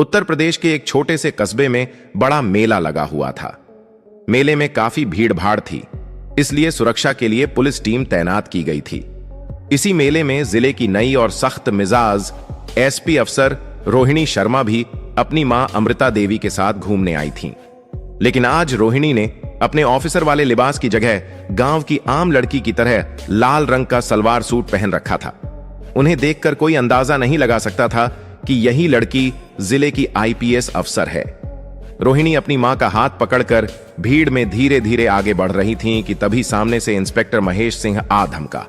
उत्तर प्रदेश के एक छोटे से कस्बे में बड़ा मेला लगा हुआ था। मेले में काफी भीड़ भाड़ थी, इसलिए सुरक्षा के लिए पुलिस टीम तैनात की गई थी। इसी मेले में जिले की नई और सख्त मिजाज एसपी अफसर रोहिणी शर्मा भी अपनी मां अमृता देवी के साथ घूमने आई थीं। लेकिन आज रोहिणी ने अपने ऑफिसर वाले लिबास की जगह गांव की आम लड़की की तरह लाल रंग का सलवार सूट पहन रखा था। उन्हें देखकर कोई अंदाजा नहीं लगा सकता था कि यही लड़की जिले की आईपीएस अफसर है। रोहिणी अपनी मां का हाथ पकड़कर भीड़ में धीरे धीरे आगे बढ़ रही थीं कि तभी सामने से इंस्पेक्टर महेश सिंह आ धमका।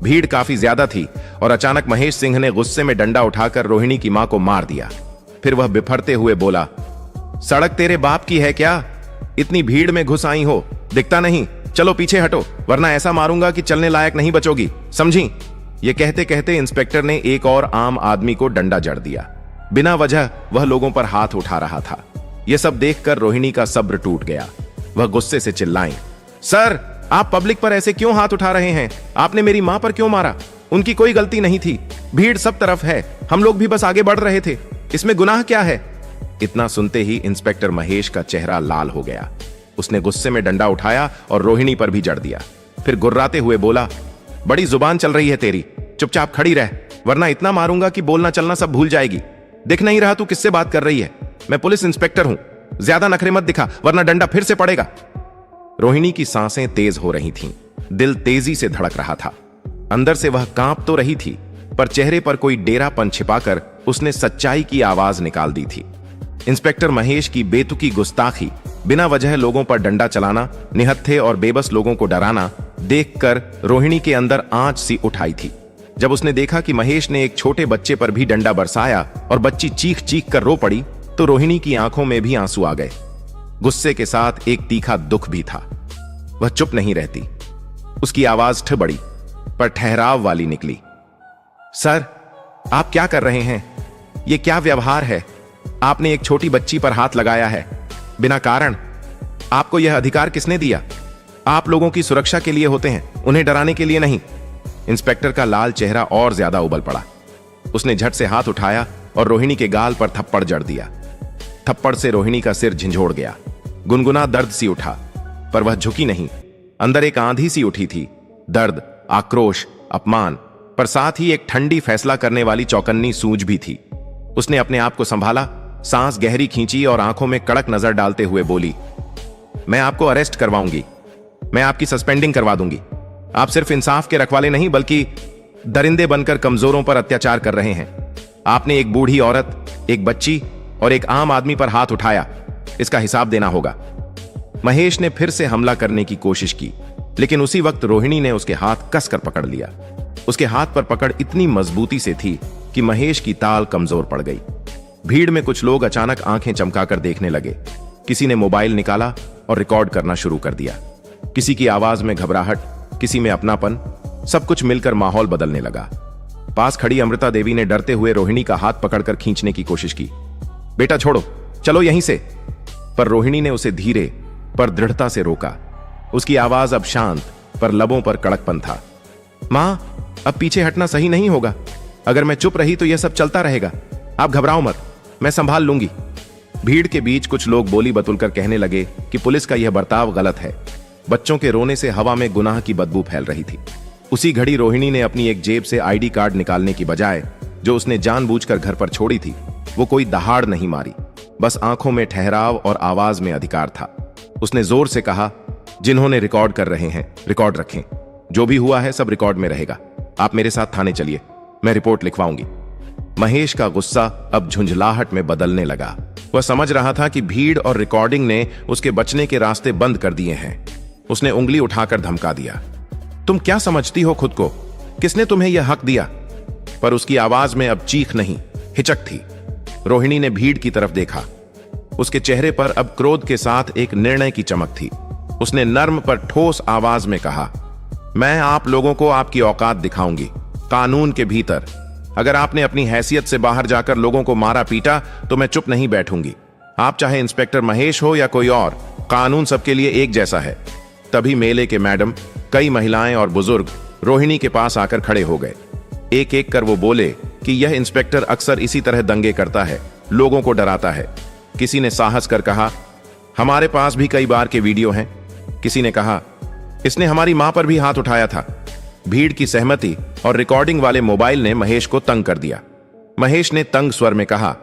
भीड़ काफी ज्यादा थी और अचानक महेश सिंह ने गुस्से में डंडा उठाकर रोहिणी की मां को मार दिया। फिर वह बिफरते हुए बोला, सड़क तेरे बाप की है क्या? इतनी भीड़ में घुस आई हो, दिखता नहीं? चलो पीछे हटो, वरना ऐसा मारूंगा कि चलने लायक नहीं बचोगी, समझी? ये कहते कहते इंस्पेक्टर ने एक और आम आदमी को डंडा जड़ दिया। बिना वजह वह लोगों पर हाथ उठा रहा था। यह सब देखकर रोहिणी का सब्र टूट गया। वह गुस्से से चिल्लाई, सर, आप पब्लिक पर ऐसे क्यों हाथ उठा रहे हैं? आपने मेरी मां पर क्यों मारा? उनकी कोई गलती नहीं थी। भीड़ सब तरफ है, हम लोग भी बस आगे बढ़ रहे थे, इसमें गुनाह क्या है? इतना सुनते ही इंस्पेक्टर महेश का चेहरा लाल हो गया। उसने गुस्से में डंडा उठाया और रोहिणी पर भी जड़ दिया। फिर गुर्राते हुए बोला, बड़ी जुबान चल रही है तेरी, चुपचाप खड़ी रह, वरना इतना मारूंगा कि बोलना चलना सब भूल जाएगी। दिख नहीं रहा तू किससे बात कर रही है? मैं पुलिस इंस्पेक्टर हूं, ज्यादा नखरे मत दिखा, वरना डंडा फिर से पड़ेगा। रोहिणी की सांसें तेज हो रही थीं, दिल तेजी से धड़क रहा था। अंदर से वह कांप तो रही थी, पर चेहरे पर कोई डेरापन छिपाकर उसने सच्चाई की आवाज निकाल दी थी। इंस्पेक्टर महेश की बेतुकी गुस्ताखी, बिना वजह लोगों पर डंडा चलाना, निहत्थे और बेबस लोगों को डराना देखकर रोहिणी के अंदर आंच सी उठाई थी। जब उसने देखा कि महेश ने एक छोटे बच्चे पर भी डंडा बरसाया और बच्ची चीख चीख कर रो पड़ी, तो रोहिणी की आंखों में भी आंसू आ गए। गुस्से के साथ एक तीखा दुख भी था। वह चुप नहीं रहती। उसकी आवाज ठबड़ी पर ठहराव वाली निकली। सर, आप क्या कर रहे हैं? यह क्या व्यवहार है? आपने एक छोटी बच्ची पर हाथ लगाया है बिना कारण। आपको यह अधिकार किसने दिया? आप लोगों की सुरक्षा के लिए होते हैं, उन्हें डराने के लिए नहीं। इंस्पेक्टर का लाल चेहरा और ज्यादा उबल पड़ा। उसने झट से हाथ उठाया और रोहिणी के गाल पर थप्पड़ जड़ दिया। थप्पड़ से रोहिणी का सिर झंझोड़ गया। गुनगुना दर्द सी उठा, पर वह झुकी नहीं। अंदर एक आंधी सी उठी थी, दर्द, आक्रोश, अपमान, पर साथ ही एक ठंडी फैसला करने वाली चौकन्नी सूझ भी थी। उसने अपने आप को संभाला, सांस गहरी खींची और आंखों में कड़क नजर डालते हुए बोली, मैं आपको अरेस्ट करवाऊंगी, मैं आपकी सस्पेंडिंग करवा दूंगी। आप सिर्फ इंसाफ के रखवाले नहीं बल्कि दरिंदे बनकर कमजोरों पर अत्याचार कर रहे हैं। आपने एक बूढ़ी औरत, एक बच्ची और एक आम आदमी पर हाथ उठाया, इसका हिसाब देना होगा। महेश ने फिर से हमला करने की कोशिश की, लेकिन उसी वक्त रोहिणी ने उसके हाथ कसकर पकड़ लिया। उसके हाथ पर पकड़ इतनी मजबूती से थी कि महेश की ताल कमजोर पड़ गई। भीड़ में कुछ लोग अचानक आंखें चमकाकर देखने लगे। किसी ने मोबाइल निकाला और रिकॉर्ड करना शुरू कर दिया। किसी की आवाज में घबराहट, किसी में अपनापन, सब कुछ मिलकर माहौल बदलने लगा। पास खड़ी अमृता देवी ने डरते हुए रोहिणी का हाथ पकड़कर खींचने की कोशिश की। बेटा छोड़ो, चलो यहीं से। पर रोहिणी ने उसे धीरे पर दृढ़ता से रोका। उसकी आवाज अब शांत, पर लबों पर कड़कपन था। मां, अब पीछे हटना सही नहीं होगा। अगर मैं चुप रही तो यह सब चलता रहेगा। आप घबराओ मत, मैं संभाल लूंगी। भीड़ के बीच कुछ लोग बोली बतुलकर कहने लगे कि पुलिस का यह बर्ताव गलत है। बच्चों के रोने से हवा में गुनाह की बदबू फैल रही थी। उसी घड़ी रोहिणी ने अपनी एक जेब से आईडी कार्ड निकालने की बजाय, जो उसने जानबूझकर घर पर छोड़ी थी, वो कोई दहाड़ नहीं मारी, बस आंखों में ठहराव और आवाज में अधिकार था। उसने जोर से कहा, जिन्होंने रिकॉर्ड कर रहे हैं रिकॉर्ड रखें। जो भी हुआ है सब रिकॉर्ड में रहेगा। आप मेरे साथ थाने चलिए, मैं रिपोर्ट लिखवाऊंगी। महेश का गुस्सा अब झुंझलाहट में बदलने लगा। वह समझ रहा था कि भीड़ और रिकॉर्डिंग ने उसके बचने के रास्ते बंद कर दिए हैं। उसने उंगली उठाकर धमका दिया, तुम क्या समझती हो खुद को? किसने तुम्हें यह हक दिया? पर उसकी आवाज में अब चीख नहीं, हिचक थी। रोहिणी ने भीड़ की तरफ देखा। उसके चेहरे पर अब क्रोध के साथ एक निर्णय की चमक थी। उसने नर्म पर ठोस आवाज में कहा, मैं आप लोगों को आपकी औकात दिखाऊंगी, कानून के भीतर। अगर आपने अपनी हैसियत से बाहर जाकर लोगों को मारा पीटा तो मैं चुप नहीं बैठूंगी। आप चाहे इंस्पेक्टर महेश हो या कोई और, कानून सबके लिए एक जैसा है। तभी मेले के मैडम, कई महिलाएं और बुजुर्ग रोहिणी के पास आकर खड़े हो गए। एक एक कर वो बोले कि यह इंस्पेक्टर अक्सर इसी तरह दंगे करता है, लोगों को डराता है। किसी ने साहस कर कहा, हमारे पास भी कई बार के वीडियो हैं। किसी ने कहा, इसने हमारी मां पर भी हाथ उठाया था। भीड़ की सहमति और रिकॉर्डिंग वाले मोबाइल ने महेश को तंग कर दिया। महेश ने तंग स्वर में कहा,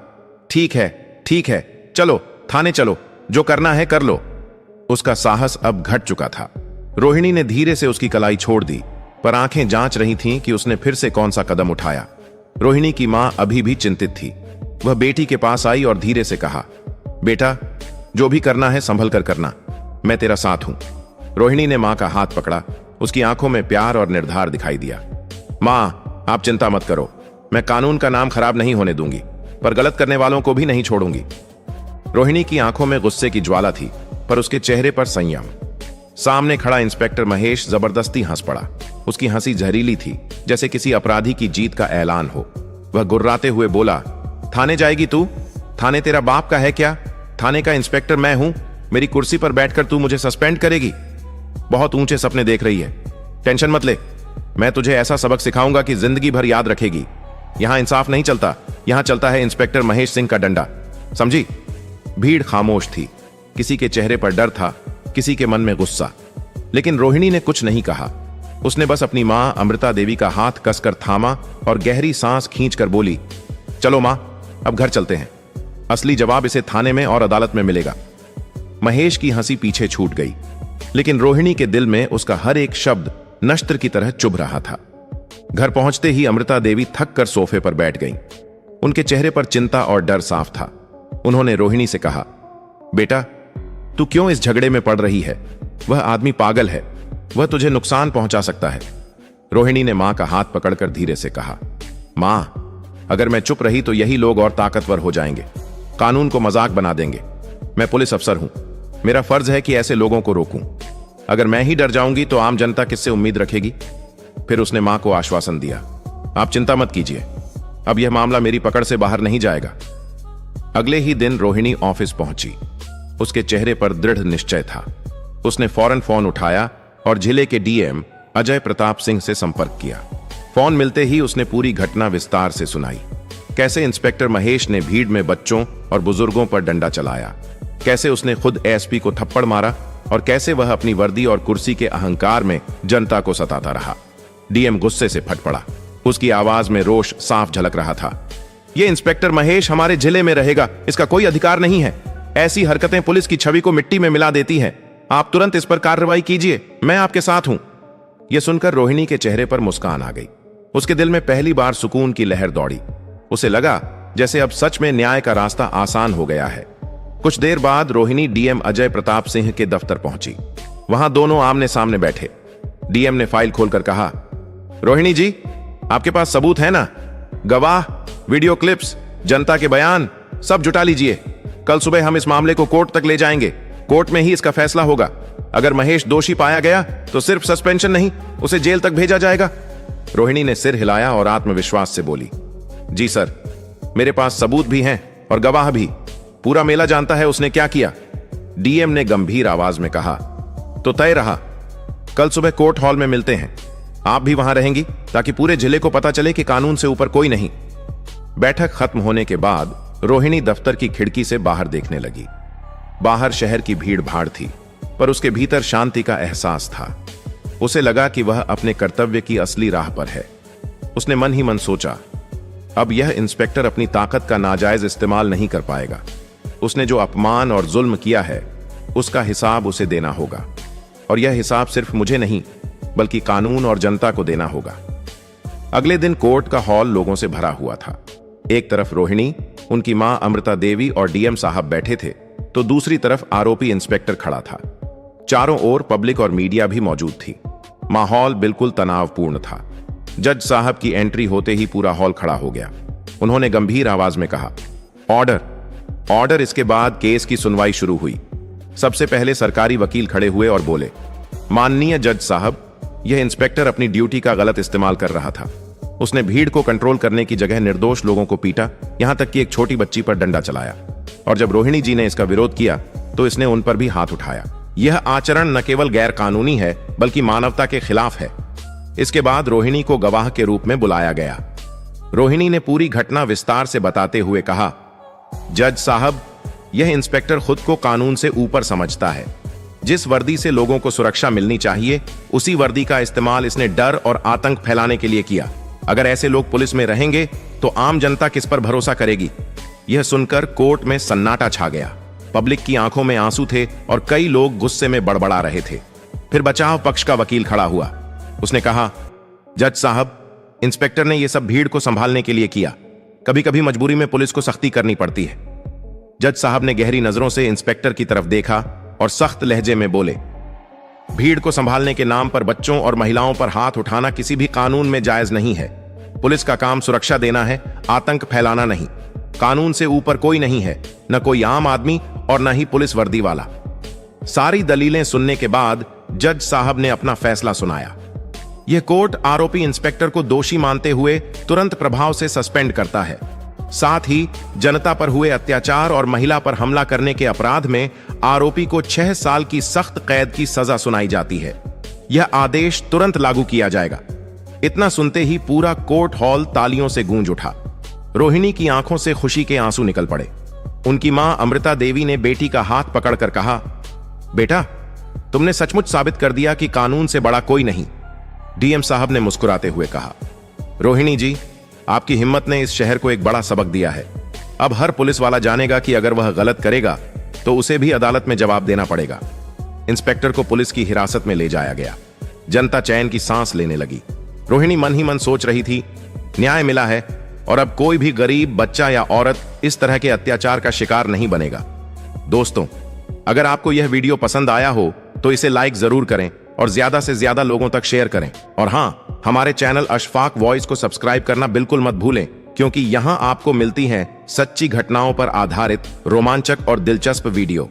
ठीक है, चलो थाने चलो, जो करना है कर लो। उसका साहस अब घट चुका था। रोहिणी ने धीरे से उसकी कलाई छोड़ दी, पर आंखें जांच रही थीं कि उसने फिर से कौन सा कदम उठाया। रोहिणी की मां अभी भी चिंतित थी। वह बेटी के पास आई और धीरे से कहा, बेटा, जो भी करना है संभल कर करना, मैं तेरा साथ हूं। रोहिणी ने मां का हाथ पकड़ा। उसकी आंखों में प्यार और निर्धार दिखाई दिया। मां, आप चिंता मत करो, मैं कानून का नाम खराब नहीं होने दूंगी, पर गलत करने वालों को भी नहीं छोड़ूंगी। रोहिणी की आंखों में गुस्से की ज्वाला थी, पर उसके चेहरे पर संयम। सामने खड़ा इंस्पेक्टर महेश जबरदस्ती हंस पड़ा। उसकी हंसी जहरीली थी, जैसे किसी अपराधी की जीत का ऐलान हो। वह गुर्राते हुए बोला, थाने जाएगी तू? थाने तेरा बाप का है क्या? थाने का इंस्पेक्टर मैं हूं। मेरी कुर्सी पर बैठकर तू मुझे सस्पेंड करेगी? बहुत ऊंचे सपने देख रही है। टेंशन मत ले, मैं तुझे ऐसा सबक सिखाऊंगा कि जिंदगी भर याद रखेगी। यहां इंसाफ नहीं चलता, यहां चलता है इंस्पेक्टर महेश सिंह का डंडा, समझी? भीड़ खामोश थी। किसी के चेहरे पर डर था, किसी के मन में गुस्सा। लेकिन रोहिणी ने कुछ नहीं कहा। उसने बस अपनी मां अमृता देवी का हाथ कसकर थामा और गहरी सांस खींचकर बोली, चलो मां, अब घर चलते हैं। असली जवाब इसे थाने में और अदालत में मिलेगा। महेश की हंसी पीछे छूट गई, लेकिन रोहिणी के दिल में उसका हर एक शब्द नश्तर की तरह चुभ रहा था। घर पहुंचते ही अमृता देवी थक कर सोफे पर बैठ गईं। उनके चेहरे पर चिंता और डर साफ था। उन्होंने रोहिणी से कहा, बेटा, तू क्यों इस झगड़े में पड़ रही है? वह आदमी पागल है, वह तुझे नुकसान पहुंचा सकता है। रोहिणी ने मां का हाथ पकड़कर धीरे से कहा, मां, अगर मैं चुप रही तो यही लोग और ताकतवर हो जाएंगे, कानून को मजाक बना देंगे। मैं पुलिस अफसर हूं, मेरा फर्ज है कि ऐसे लोगों को रोकूं। अगर मैं ही डर जाऊंगी तो आम जनता किससे उम्मीद रखेगी? फिर उसने मां को आश्वासन दिया, आप चिंता मत कीजिए, अब यह मामला मेरी पकड़ से बाहर नहीं जाएगा। अगले ही दिन रोहिणी ऑफिस पहुंची। उसके चेहरे पर दृढ़ निश्चय था। उसने फौरन फोन उठाया और जिले के डीएम अजय प्रताप सिंह से संपर्क किया। फोन मिलते ही उसने पूरी घटना विस्तार से सुनाई। कैसे इंस्पेक्टर महेश ने भीड़ में बच्चों और बुजुर्गों पर डंडा चलाया, कैसे उसने खुद एसपी को थप्पड़ मारा और कैसे वह अपनी वर्दी और कुर्सी के अहंकार में जनता को सताता रहा। डीएम गुस्से से फट पड़ा। उसकी आवाज में रोष साफ झलक रहा था। यह इंस्पेक्टर महेश हमारे जिले में रहेगा, इसका कोई अधिकार नहीं है। ऐसी हरकतें पुलिस की छवि को मिट्टी में मिला देती हैं। आप तुरंत इस पर कार्रवाई कीजिए, मैं आपके साथ हूं। यह सुनकर रोहिणी के चेहरे पर मुस्कान आ गई। उसके दिल में पहली बार सुकून की लहर दौड़ी। उसे लगा जैसे अब सच में न्याय का रास्ता आसान हो गया है। कुछ देर बाद रोहिणी डीएम अजय प्रताप सिंह के दफ्तर पहुंची। वहां दोनों आमने सामने बैठे। डीएम ने फाइल खोलकर कहा, रोहिणी जी, आपके पास सबूत है ना? गवाह, वीडियो क्लिप्स, जनता के बयान, सब जुटा लीजिए। कल सुबह हम इस मामले को कोर्ट तक ले जाएंगे। कोर्ट में ही इसका फैसला होगा। अगर महेश दोषी पाया गया तो सिर्फ सस्पेंशन नहीं, उसे जेल तक भेजा जाएगा। रोहिणी ने सिर हिलाया और आत्मविश्वास से बोली, जी सर, मेरे पास सबूत भी हैं और गवाह भी। पूरा मेला जानता है उसने क्या किया। डीएम ने गंभीर आवाज में कहा, तो तय रहा, कल सुबह कोर्ट हॉल में मिलते हैं। आप भी वहां रहेंगी ताकि पूरे जिले को पता चले कि कानून से ऊपर कोई नहीं। बैठक खत्म होने के बाद रोहिणी दफ्तर की खिड़की से बाहर देखने लगी। बाहर शहर की भीड़ भाड़ थी, पर उसके भीतर शांति का एहसास था। उसे लगा कि वह अपने कर्तव्य की असली राह पर है। उसने मन ही मन सोचा, अब यह इंस्पेक्टर अपनी ताकत का नाजायज इस्तेमाल नहीं कर पाएगा। उसने जो अपमान और जुल्म किया है, उसका हिसाब उसे देना होगा। और यह हिसाब सिर्फ मुझे नहीं, बल्कि कानून और जनता को देना होगा। अगले दिन कोर्ट का हॉल लोगों से भरा हुआ था। एक तरफ रोहिणी, उनकी मां अमृता देवी और डीएम साहब बैठे थे, तो दूसरी तरफ आरोपी इंस्पेक्टर खड़ा था। चारों ओर पब्लिक और मीडिया भी मौजूद थी। माहौल बिल्कुल तनावपूर्ण था। जज साहब की एंट्री होते ही पूरा हॉल खड़ा हो गया। उन्होंने गंभीर आवाज में कहा, ऑर्डर, ऑर्डर। इसके बाद केस की सुनवाई शुरू हुई। सबसे पहले सरकारी वकील खड़े हुए और बोले, माननीय जज साहब, यह इंस्पेक्टर अपनी ड्यूटी का गलत इस्तेमाल कर रहा था। उसने भीड़ को कंट्रोल करने की जगह निर्दोष लोगों को पीटा, यहां तक कि एक छोटी बच्ची पर डंडा चलाया। और जब रोहिणी जी ने इसका विरोध किया तो इसने उन पर भी हाथ उठाया। यह आचरण न केवल गैर कानूनी है, बल्कि मानवता के खिलाफ है। इसके बाद रोहिणी को गवाह के रूप में बुलाया गया। रोहिणी ने पूरी घटना विस्तार से बताते हुए कहा, जज साहब, यह इंस्पेक्टर खुद को कानून से ऊपर समझता है। जिस वर्दी से लोगों को सुरक्षा मिलनी चाहिए, उसी वर्दी का इस्तेमाल इसने डर और आतंक फैलाने के लिए किया। अगर ऐसे लोग पुलिस में रहेंगे तो आम जनता किस पर भरोसा करेगी? यह सुनकर कोर्ट में सन्नाटा छा गया। पब्लिक की आंखों में आंसू थे और कई लोग गुस्से में बड़बड़ा रहे थे। फिर बचाव पक्ष का वकील खड़ा हुआ। उसने कहा, जज साहब, इंस्पेक्टर ने यह सब भीड़ को संभालने के लिए किया। कभी कभी मजबूरी में पुलिस को सख्ती करनी पड़ती है। जज साहब ने गहरी नजरों से इंस्पेक्टर की तरफ देखा और सख्त लहजे में बोले, भीड़ को संभालने के नाम पर बच्चों और महिलाओं पर हाथ उठाना किसी भी कानून में जायज नहीं है। पुलिस का काम सुरक्षा देना है, आतंक फैलाना नहीं। कानून से ऊपर कोई नहीं है, न कोई आम आदमी और न ही पुलिस वर्दी वाला। सारी दलीलें सुनने के बाद जज साहब ने अपना फैसला सुनाया। यह कोर्ट आरोपी इंस्पेक्टर को दोषी मानते हुए तुरंत प्रभाव से सस्पेंड करता है। साथ ही जनता पर हुए अत्याचार और महिला पर हमला करने के अपराध में आरोपी को 6 साल की सख्त कैद की सजा सुनाई जाती है। यह आदेश तुरंत लागू किया जाएगा। इतना सुनते ही पूरा कोर्ट हॉल तालियों से गूंज उठा। रोहिणी की आंखों से खुशी के आंसू निकल पड़े। उनकी मां अमृता देवी ने बेटी का हाथ पकड़कर कहा, बेटा, तुमने सचमुच साबित कर दिया कि कानून से बड़ा कोई नहीं। डीएम साहब ने मुस्कुराते हुए कहा, रोहिणी जी, आपकी हिम्मत ने इस शहर को एक बड़ा सबक दिया है। अब हर पुलिस वाला जानेगा कि अगर वह गलत करेगा तो उसे भी अदालत में जवाब देना पड़ेगा। इंस्पेक्टर को पुलिस की हिरासत में ले जाया गया। जनता चैन की सांस लेने लगी। रोहिणी मन ही मन सोच रही थी, न्याय मिला है और अब कोई भी गरीब बच्चा या औरत इस तरह के अत्याचार का शिकार नहीं बनेगा। दोस्तों, अगर आपको यह वीडियो पसंद आया हो तो इसे लाइक जरूर करें और ज्यादा से ज्यादा लोगों तक शेयर करें। और हां, हमारे चैनल अशफाक वॉइस को सब्सक्राइब करना बिल्कुल मत भूलें, क्योंकि यहां आपको मिलती हैं सच्ची घटनाओं पर आधारित रोमांचक और दिलचस्प वीडियो।